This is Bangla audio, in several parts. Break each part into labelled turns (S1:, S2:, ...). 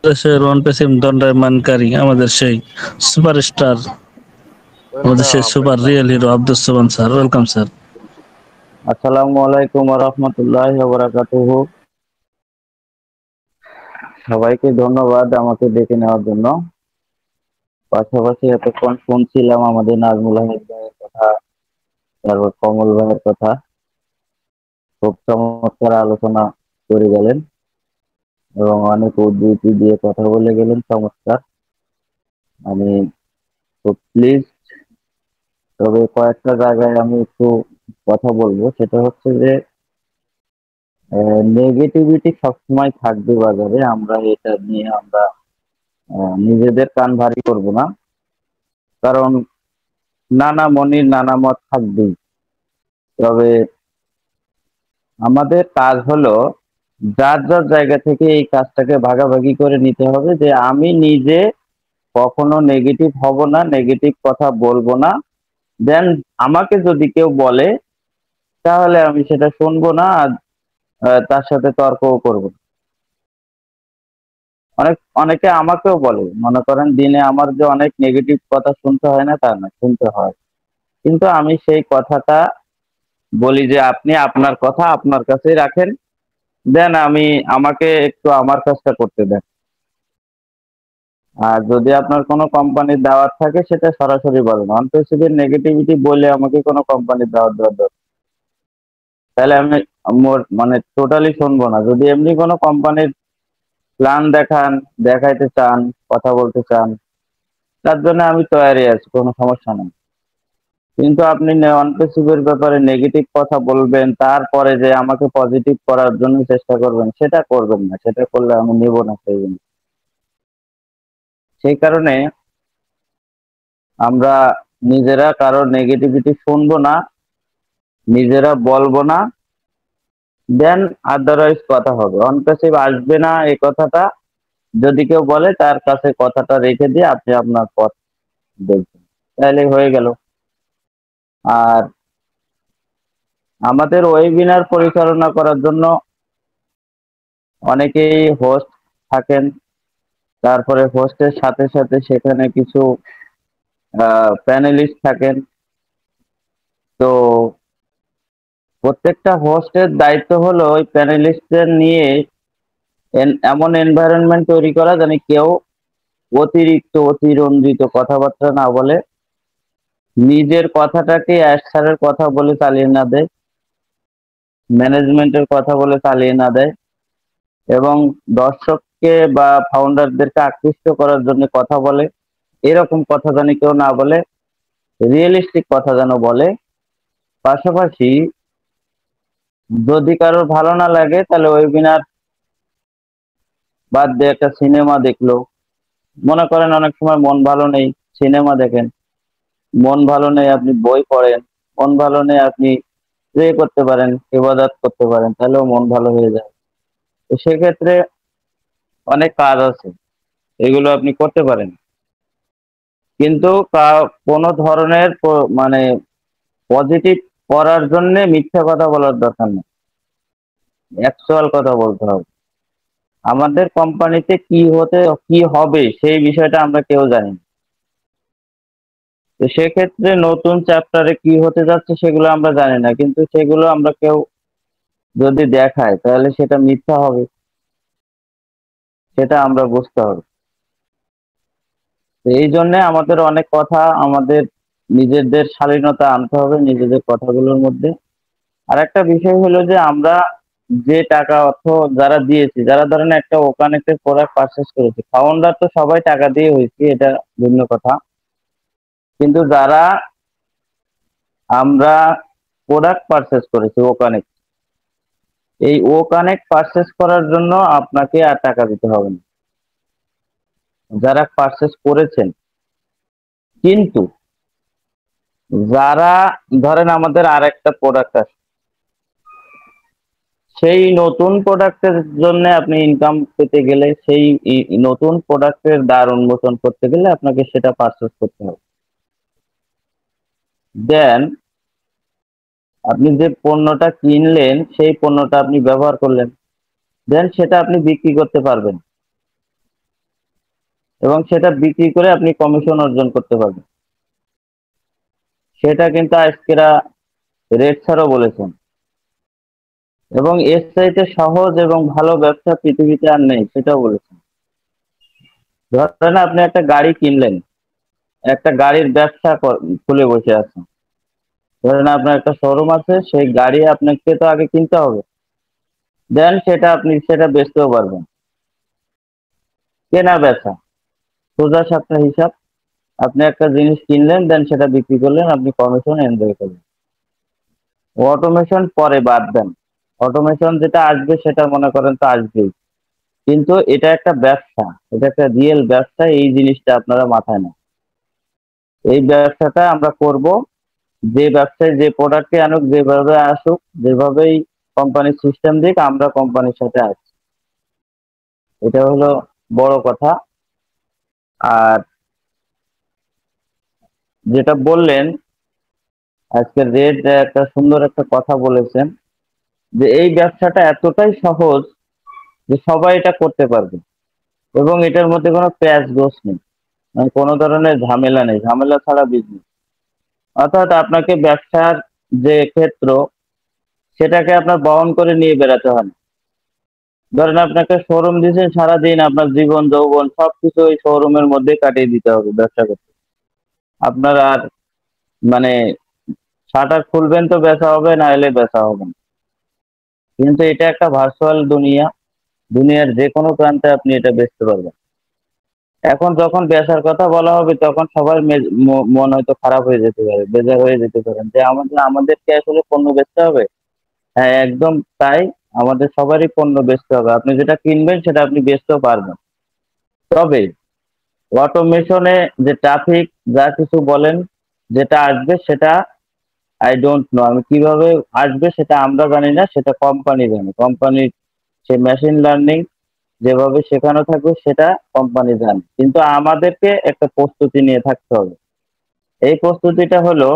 S1: দেশের ওয়ান পেসিম দণ্ডায়মানকারী আমাদের সেই সুপারস্টার, আমাদের সেই সুপার রিয়েল হিরো আব্দুস সোবান স্যার। Welcome sir.
S2: আসসালামু আলাইকুম ওয়া রাহমাতুল্লাহি ওয়া বারাকাতুহু। সবাইকে ধন্যবাদ আমাকে ডেকে নেওয়ার জন্য। পাশাপাশি এতক্ষণ শুনছিলাম আমাদের নাজমুল আহমেদ ভাইয়ের কথা, তারপর কমল ভাইয়ের কথা। খুব চমৎকার আলোচনা করে গেলেন এবং অনেক উদ্ধৃতি দিয়ে কথা বলে গেলেন, চমৎকার। আমি খুব প্লিজ, তবে কয়েকটা জায়গায় আমি একটু কথা বলবো। সেটা হচ্ছে যে নেগেটিভিটি সবসময় থাকবে বাজারে, আমরা এটা নিয়ে আমরা নিজেদের কান ভারী করব না। কারণ নানা মনির নানা মত থাকবেই। তবে আমাদের কাজ হলো যার যার জায়গা থেকে এই কাজটাকে ভাগাভাগি করে নিতে হবে, যে আমি নিজে কখনো নেগেটিভ হব না, নেগেটিভ কথা বলবো না। দেন আমাকে যদি কেউ বলে তাহলে আমি সেটা শুনবো না, আর তার সাথে তর্কও করবো না। অনেকে আমাকেও বলে, মনে করেন দিনে আমার যে অনেক নেগেটিভ কথা শুনতে হয় না তা না, শুনতে হয়। কিন্তু আমি সেই কথাটা বলি যে আপনি আপনার কথা আপনার কাছেই রাখেন, দেন আমাকে একটু আমার কাজটা করতে দেন। আর যদি আপনার কোনো কোম্পানির দাওয়াত থাকে সেটা সরাসরি বলেন, অনপ্রেসিডেন্ট নেগেটিভিটি বলে আমাকে কোনো কোম্পানির দাওয়াত দেওয়ার দরকার, তাহলে আমি মানে টোটালি শুনবো না। যদি এমনি কোনো কোম্পানির প্ল্যান দেখাইতে চান, কথা বলতে চান, তার জন্য আমি তৈরি আছি, কোনো সমস্যা নেই। কিন্তু আপনি অনপ্রেসিভের ব্যাপারে নেগেটিভ কথা বলবেন, তারপরে যে আমাকে পজিটিভ করার জন্য চেষ্টা করবেন, সেটা করবেন না। সেটা করলে আমি নেব না সেই জিনিস। সেই কারণে আমরা নিজেরা কারোর নেগেটিভিটি শুনবো না, নিজেরা বলবো না, দেন আদারওয়াইজ কথা হবে। অনপ্রেসিভ আসবে না এই কথাটা যদি কেউ বলে, তার কাছে কথাটা রেখে দিয়ে আপনি আপনার পথ দেখবেন, তাহলে হয়ে গেল। আর আমাদের ওয়েবিনার পরিচালনা করার জন্য অনেকেই হোস্ট থাকেন, তারপরে হোস্টের সাথে সাথে সেখানে কিছু প্যানেলিস্ট থাকেন। তো প্রত্যেকটা হোস্টের দায়িত্ব হলো ওই প্যানেলিস্টদের নিয়ে এমন এনভায়রনমেন্ট তৈরি করা যেন কেউ অতিরঞ্জিত কথাবার্তা না বলে, নিজের কথাটাকে স্যারের কথা বলে চালিয়ে না দেয়, ম্যানেজমেন্টের কথা বলে চালিয়ে না দেয়, এবং দর্শককে বা ফাউন্ডারদেরকে আকৃষ্ট করার জন্য কথা বলে, এরকম কথা যেন কেউ না বলে, রিয়েলিস্টিক কথা যেন বলে। পাশাপাশি যদি কারোর ভালো না লাগে তাহলে ওয়েবিনার বাদ দিয়ে একটা সিনেমা দেখলো। মনে করেন অনেক সময় মন ভালো নেই, সিনেমা দেখেন। মন ভালো নেই আপনি বই পড়েন। মন ভালো নেই আপনি প্রে করতে পারেন, ইবাদত করতে পারেন, তাহলেও মন ভালো হয়ে যায়। তো সেক্ষেত্রে অনেক কাজ আছে, এগুলো আপনি করতে পারেন। কিন্তু কোনো ধরনের মানে পজিটিভ করার জন্য মিথ্যা কথা বলার দরকার নেই, অ্যাকচুয়াল কথা বলতে হবে। আমাদের কোম্পানিতে কি হবে সেই বিষয়টা আমরা কেউ জানি না। তো সেক্ষেত্রে নতুন চ্যাপ্টারে কি হতে যাচ্ছে সেগুলো আমরা জানি না, কিন্তু সেগুলো আমরা কেউ যদি দেখায় তাহলে সেটা মিথ্যা হবে, সেটা আমরা বুঝতে হবে। তো এই জন্য আমাদের অনেক কথা, আমাদের নিজেদের শালীনতা আনতে হবে নিজেদের কথাগুলোর মধ্যে। আর একটা বিষয় হলো যে আমরা যে টাকা অর্থ যারা দিয়েছি, যারা ধরেন একটা ওকানেক্টের প্রোডাক্ট পারচেস করেছি, ফাউন্ডার তো সবাই টাকা দিয়ে হয়েছি, এটা ভিন্ন কথা। কিন্তু যারা আমরা প্রোডাক্ট পারচেস করেছি ওকানেক্ট, এই ওকানেক্ট পারচেস করার জন্য আপনাকে আর টাকা দিতে হবে না, যারা পারচেস করেছেন। কিন্তু যারা ধরেন আমাদের আর একটা প্রোডাক্ট আছে, সেই নতুন প্রোডাক্টের জন্য আপনি ইনকাম পেতে গেলে, সেই নতুন প্রোডাক্টের দ্বার উন্মোচন করতে গেলে আপনাকে সেটা পারচেস করতে হবে। দেন আপনি যে পণ্যটা কিনলেন সেই পণ্যটা আপনি ব্যবহার করলেন, দেন সেটা আপনি বিক্রি করতে পারবেন। এবং সেটা বিক্রি করে আপনি কমিশন অর্জন করতে পারবেন। সেটা কিন্তু আজকেরা রেট স্যারও বলেছেন। এবং এর চাইতে সহজ এবং ভালো ব্যবসা পৃথিবীতে আর নেই, সেটাও বলেছেন। ধরেন আপনি একটা গাড়ি কিনলেন, একটা গাড়ির ব্যবসা খুলে বসে আছেন। ধরেন আপনার একটা শোরুম আছে, সেই গাড়ি আপনাকে তো আগে কিনতে হবে, দেন সেটা আপনি সেটা বেচতেও পারবেন। কেনা বেচা সোজা সাপটা হিসাব। আপনি একটা জিনিস কিনলেন, দেন সেটা বিক্রি করলেন, আপনি কমিশন এনজয় করলেন। অটোমেশন পরে বাদ দেন, অটোমেশন যেটা আসবে সেটা মনে করেন তো আসবেই, কিন্তু এটা একটা ব্যবসা, এটা একটা রিয়েল ব্যবসা, এই জিনিসটা আপনারা মাথায় না। এই ব্যবসাটা আমরা করব, যে ব্যবসায় যে প্রোডাক্টে আনুক, যেভাবে আসুক, যেভাবেই কোম্পানির সিস্টেম দিক, আমরা কোম্পানির সাথে আছি। এটা হলো বড় কথা। আর যেটা বললেন আজকে রেড, একটা সুন্দর একটা কথা বলেছেন, যে এই ব্যবসাটা এতটাই সহজ যে সবাই এটা করতে পারবে, এবং এটার মধ্যে কোনো প্যাচ গোছ নেই, মানে কোনো ধরনের ঝামেলা নেই, ঝামেলা ছাড়া বিজনেস। অর্থাৎ আপনাকে ব্যবসার যে ক্ষেত্র, সেটাকে আপনার বহন করে নিয়ে বেড়াতে হয় না। ধরেন আপনাকে শোরুম দিয়েছেন, সারাদিন আপনার জীবন যৌবন সবকিছু ওই শোরুমের মধ্যে কাটিয়ে দিতে হবে ব্যবসা করতে। আপনার আর মানে শাটার খুলবেন তো বেচা হবে, না এলে বেচা হবে না। কিন্তু এটা একটা ভার্চুয়াল দুনিয়া, দুনিয়ার যে কোনো প্রান্তে আপনি এটা বেচতে পারবেন। এখন যখন বেচার কথা বলা হবে, তখন সবার মন হয়তো খারাপ হয়ে যেতে পারে, বেজার হয়ে যেতে পারেন, যে আমাদেরকে আসলে পণ্য বেচতে হবে। হ্যাঁ, একদম তাই। আমাদের সবারই পণ্য বেচতে হবে, আপনি যেটা কিনবেন সেটা আপনি বেচতেও পারবেন। তবে অটোমেশনে যে ট্রাফিক যা কিছু বলেন, যেটা আসবে সেটা আই ডোন্ট নো, আমি কিভাবে আসবে সেটা আমরা জানি না, সেটা কোম্পানি জানে। কোম্পানির সে মেশিন লার্নিং যেভাবে শেখানো থাকবে সেটা কোম্পানি জানে, কিন্তু আমাদেরকে একটা প্রস্তুতি নিয়ে থাকতে হবে। এই প্রস্তুতিটা হলো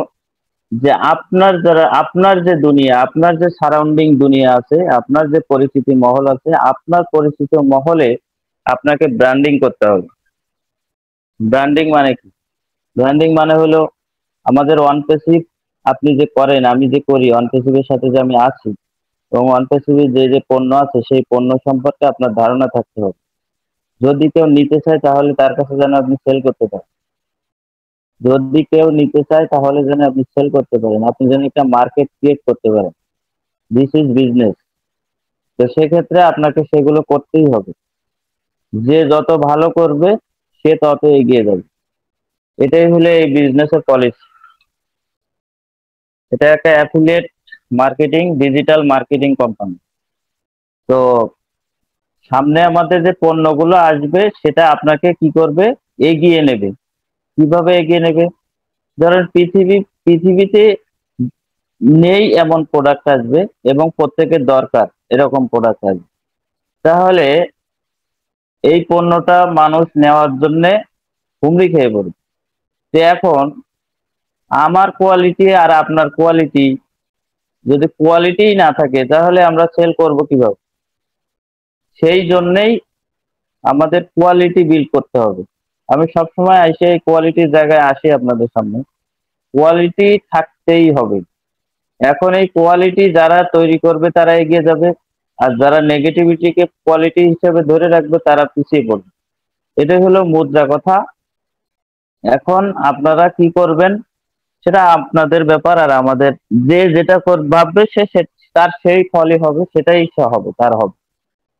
S2: যে আপনার যে দুনিয়া, আপনার যে সারাউন্ডিং দুনিয়া আছে, আপনার যে পরিচিতি মহল আছে, আপনার পরিচিত মহলে আপনাকে ব্র্যান্ডিং করতে হবে। ব্র্যান্ডিং মানে কি? ব্র্যান্ডিং মানে হলো আমাদের ওয়ান পেসিভ, আপনি যে করেন, আমি যে করি, ওয়ান পেসিভের সাথে যে আমি আছি, এবং ওয়ান পেসিভের যে যে পণ্য আছে সেই পণ্য সম্পর্কে আপনার ধারণা থাকতে হবে। যদি কেউ নিতে চায় তাহলে তার কাছে যেন আপনি সেল করতে পারেন। যদি কেউ নিতে চায় তাহলে যেন আপনি সেল করতে পারেন, আপনি যেন একটা মার্কেট ক্রিয়েট করতে পারেন। This is business. তো সেক্ষেত্রে আপনাকে সেগুলো করতেই হবে। যে যত ভালো করবে সে তত এগিয়ে যাবে। এটাই হলো এই বিজনেসের পলিসি। এটা একটা affiliate marketing, digital marketing company. তো সামনে আমাদের যে পণ্যগুলো আসবে সেটা আপনাকে কি করবে, এগিয়ে নেবে। কিভাবে এগিয়ে নেবে? ধরেন পৃথিবীতে নেই এমন প্রোডাক্ট আসবে, এবং প্রত্যেকের দরকার এরকম প্রোডাক্ট আসবে। তাহলে এই পণ্যটা মানুষ নেওয়ার জন্য হুমড়ি খেয়ে পড়বে। তো এখন আমার কোয়ালিটি আর আপনার কোয়ালিটি, যদি কোয়ালিটিই না থাকে তাহলে আমরা সেল করব কিভাবে? সেই জন্যেই আমাদের কোয়ালিটি বিল্ড করতে হবে। আমি সবসময় এসে এই কোয়ালিটির জায়গায় আসি আপনাদের সামনে। কোয়ালিটি থাকতেই হবে। এখন এই কোয়ালিটি যারা তৈরি করবে তারা এগিয়ে যাবে, আর যারা নেগেটিভিটিকে কোয়ালিটি হিসেবে ধরে রাখবে তারা পিছিয়ে পড়বে। এটাই হলো মুদ্রা কথা। এখন আপনারা কি করবেন সেটা আপনাদের ব্যাপার, আর আমাদের যে যেটা ভাববে তার সেই ফলই হবে, সেটাই হবে, তার হবে।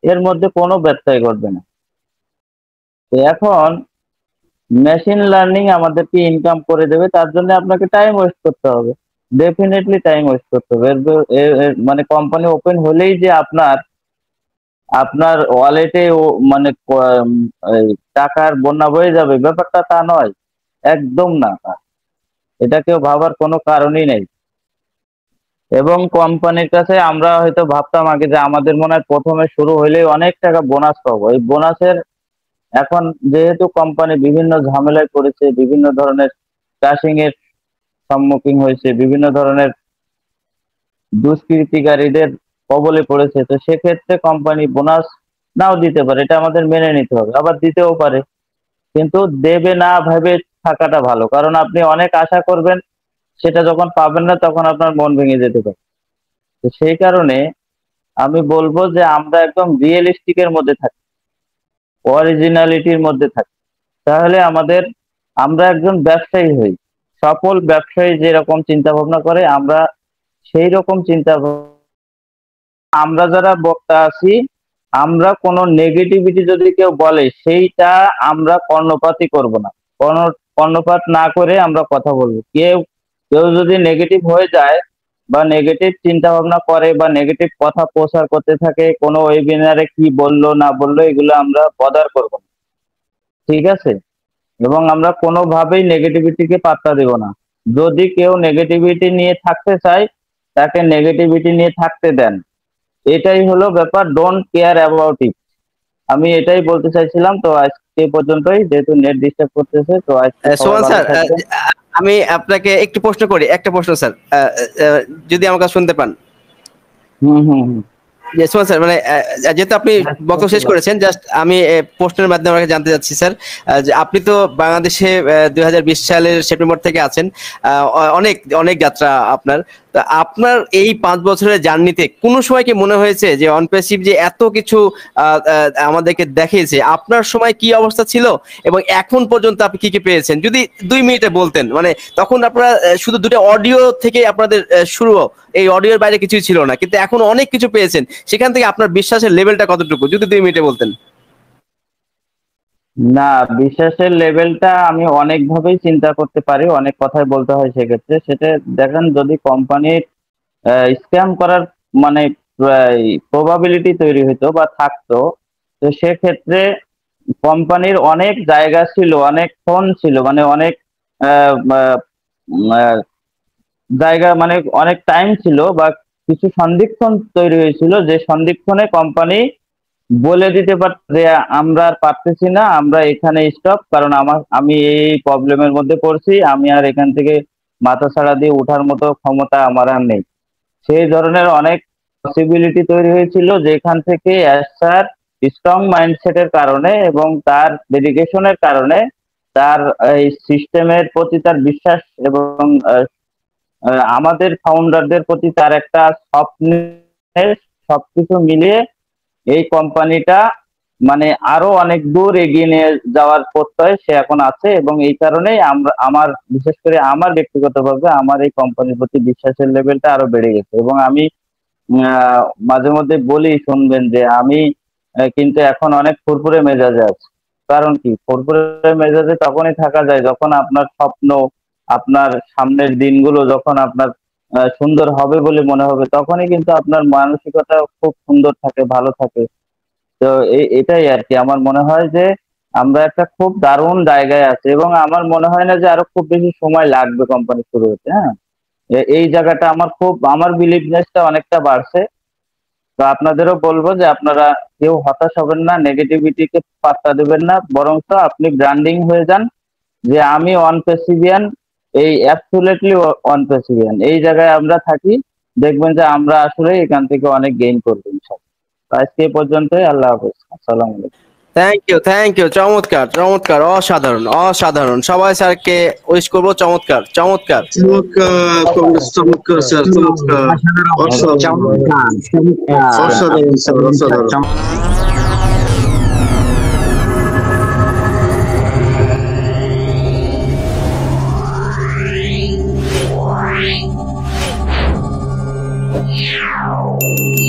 S2: এর মধ্যে কোনো ব্যত্যয় ঘটবে না। তো এখন মেশিন লার্নিং আমাদেরকে ইনকাম করে দেবে, তার জন্য আপনাকে টাইম ওয়েস্ট করতে হবে। ডেফিনেটলি টাইম ওয়েস্ট করতে হবে। মানে কোম্পানি ওপেন হলেই যে আপনার আপনার ওয়ালেটে মানে এই টাকার বন্যা বয়ে যাবে, ব্যাপারটা তা নয়। একদম না। এটা কেউ ভাবার কোনো কারণই নেই। এবং কোম্পানির কাছে আমরা হয়তো ভাবতাম আগে যে আমাদের মনে হয় প্রথমে শুরু হইলেই অনেক টাকা বোনাস পাবো। এই বোনাসের এখন যেহেতু কোম্পানি বিভিন্ন ঝামেলায় পড়েছে, বিভিন্ন ধরনের ক্রাশিং এর সম্মুখীন হয়েছে, বিভিন্ন ধরনের দুষ্কৃতিকারীদের কবলে পড়েছে, তো সেক্ষেত্রে কোম্পানি বোনাস নাও দিতে পারে, এটা আমাদের মেনে নিতে হবে, আবার দিতেও পারে। কিন্তু দেবে না ভেবে থাকাটা ভালো, কারণ আপনি অনেক আশা করবেন, সেটা যখন পাবেন না তখন আপনার মন ভেঙে যেতে পারে। তো সেই কারণে আমি বলবো যে আমরা একদম রিয়েলিস্টিকের মধ্যে থাকি, অরিজিনালিটির মধ্যে থাকি, তাহলে আমরা একজন ব্যবসায়ী হই। সফল ব্যবসায়ী যেরকম চিন্তা ভাবনা করে, আমরা সেই রকম চিন্তা আমরা যারা বক্তা আছি, আমরা কোনো নেগেটিভিটি যদি কেউ বলে সেইটা আমরা কর্ণপাতই করব না। কর্ণপাত না করে আমরা কথা বলবো। কেউ কেউ যদি নেগেটিভ হয়ে যায় বা নেগেটিভ চিন্তা ভাবনা করে বা নেগেটিভ কথা প্রচার করতে থাকে, কোনো ওয়েবিনারে কি বললো না বললো এগুলো আমরা বদার করব না, ঠিক আছে? এবং আমরা কোনোভাবেই নেগেটিভিটিকে পাত্তা দেব না। যদি কেউ নেগেটিভিটি নিয়ে থাকতে চায়, তাকে নেগেটিভিটি নিয়ে থাকতে দেন। এটাই হলো ব্যাপার, ডোন্ট কেয়ার অ্যাবাউট ইট। আমি এটাই বলতে চাইছিলাম। তো আজকে এই পর্যন্তই, যেহেতু নেট ডিস্টার্ব করতেছে। তো আজকে সবাই
S3: সোহান
S2: ভালো
S3: স্যার,
S2: থাকবেন।
S3: আমি আপনাকে একটু প্রশ্ন করি, একটা প্রশ্ন স্যার, যদি আমার কাছে শুনতে পান।
S2: হুম হুম হুম
S3: সোহান স্যার, মানে যেহেতু আপনি বক্তব্য শেষ করেছেন, জাস্ট আমি প্রশ্নের মাধ্যমে আপনাকে জানতে চাচ্ছি স্যার, যে আপনি তো বাংলাদেশে 2020 সালের সেপ্টেম্বর থেকে আছেন, অনেক অনেক যাত্রা আপনার। তো আপনার এই 5 বছরের জার্নিতে কোনো সময় কি মনে হয়েছে যে অনপ্যাসিভ যে এত কিছু আমাদেরকে দেখিয়েছে, আপনার সময় কি অবস্থা ছিল এবং এখন পর্যন্ত আপনি কি কি পেয়েছেন? যদি 2 মিনিটে বলতেন। মানে তখন আপনারা শুধু দুটো অডিও থেকে আপনাদের শুরু, এই অডিওর বাইরে কিছুই ছিল না, কিন্তু এখন অনেক কিছু পেয়েছেন। সেখান থেকে আপনার বিশ্বাসের লেভেলটা কতটুকু, যদি 2 মিনিটে বলতেন।
S2: না, বিশ্বাসের লেভেলটা আমি অনেকভাবেই চিন্তা করতে পারি, অনেক কথাই বলতে হয় সেক্ষেত্রে। সেটা দেখেন, যদি কোম্পানির স্ক্যাম করার মানে প্রবাবিলিটি তৈরি হতো বা থাকতো, তো সেক্ষেত্রে কোম্পানির অনেক জায়গা ছিল, অনেক ফোন ছিল, মানে অনেক আহ, আহ, আহ, জায়গা, মানে অনেক টাইম ছিল বা কিছু সন্ধিক্ষণ তৈরি হয়েছিল, যে সন্ধিক্ষণে কোম্পানি বলে দিতে পারত যে আমরা আর পারতেছি না, আমরা এখানে স্টপ, কারণ আমি এই প্রবলেমের মধ্যে পড়ছি, আমি আর এখান থেকে মাথা ছাড়া দিয়ে ওঠার মতো ক্ষমতা আমার আর নেই। সেই ধরনের অনেক পসিবিলিটি তৈরি হয়েছিল, যেখান থেকে স্যার স্ট্রং মাইন্ডসেটের কারণে এবং তার ডেডিকেশনের কারণে, তার এই সিস্টেমের প্রতি তার বিশ্বাস এবং আমাদের ফাউন্ডারদের প্রতি তার একটা স্বপ্নের, সবকিছু মিলিয়ে এই কোম্পানিটা মানে আরো অনেক দূর এগিয়ে নিয়ে যাওয়ার প্রত্যয় সে এখন আছে। এবং এই কারণেই আমার বিশেষ করে আমার ব্যক্তিগতভাবে আমার এই কোম্পানির প্রতি বিশ্বাসের লেভেলটা আরো বেড়ে গেছে। এবং আমি মাঝে মধ্যে বলি, শুনবেন যে আমি কিন্তু এখন অনেক ফুরফুরে মেজাজে আছি। কারণ কি, ফুরফুরে মেজাজে তখনই থাকা যায় যখন আপনার স্বপ্ন, আপনার সামনের দিনগুলো যখন আপনার সুন্দর হবে বলে মনে হবে, তখনই কিন্তু আপনার মানসিকতা খুব সুন্দর থাকে, ভালো থাকে। তো এটাই আর কি। আমার মনে হয় যে আমরা একটা খুব দারুণ জায়গায় আছি, এবং আমার মনে হয় না যে আরো খুব বেশি সময় লাগবে কোম্পানি শুরু হতে। হ্যাঁ, এই জায়গাটা আমার বিলিভনেসটা অনেকটা বাড়ছে। তো আপনাদেরও বলবো যে আপনারা কেউ হতাশ হবেন না, নেগেটিভিটিকে পাত্তা দেবেন না, বরং তো আপনি ব্র্যান্ডিং হয়ে যান যে আমি অন পেসিভিয়ান, এই অ্যাবসুলেটলি অন পেসিভিয়ান। এই জায়গায় আমরা থাকি, দেখবেন যে আমরা আসলে এখান থেকে অনেক গেইন করবো ইনশাআল্লাহ। তো আজকে এই পর্যন্তই। আল্লাহ হাফেজ, আসসালামু আলাইকুম।
S3: থ্যাংক ইউ, চমৎকার চমৎকার, অসাধারণ অসাধারণ। সবাই স্যারকে উইশ করবো, চমৎকার চমৎকার।
S4: চমৎকার কংগ্রেস, চমৎকার স্যার, চমৎকার, অসাধারণ, অসাধারণ স্যার, অসাধারণ।
S5: Wow.